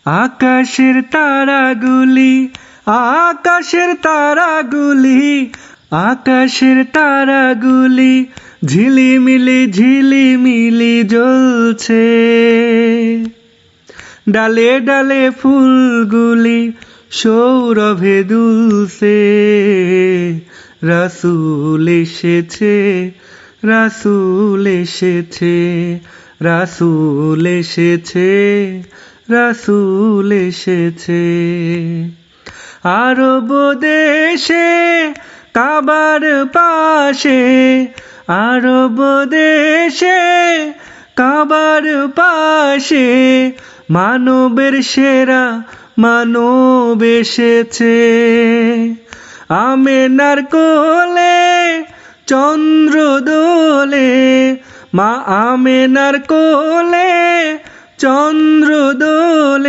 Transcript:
আকাশের তারাগুলি, আকাশের তারাগুলি, আকাশের তারাগুলি ঝিলিমিলি ঝিলিমিলি জ্বলছে। ডালে ডালে ফুলগুলি সৌরভে দুলছে। রাসূল এসেছে, রাসূল এসেছে, রাসূল এসেছে, রাসূল এসেছে। আরব দেশে কাবার পাশে, আরব দেশে কাবার পাশে মানবের সেরা মানব এসেছে। আমেনার কোলে চন্দ্র দোলে, মা আমেনার কোলে চন্দ্র দোলে।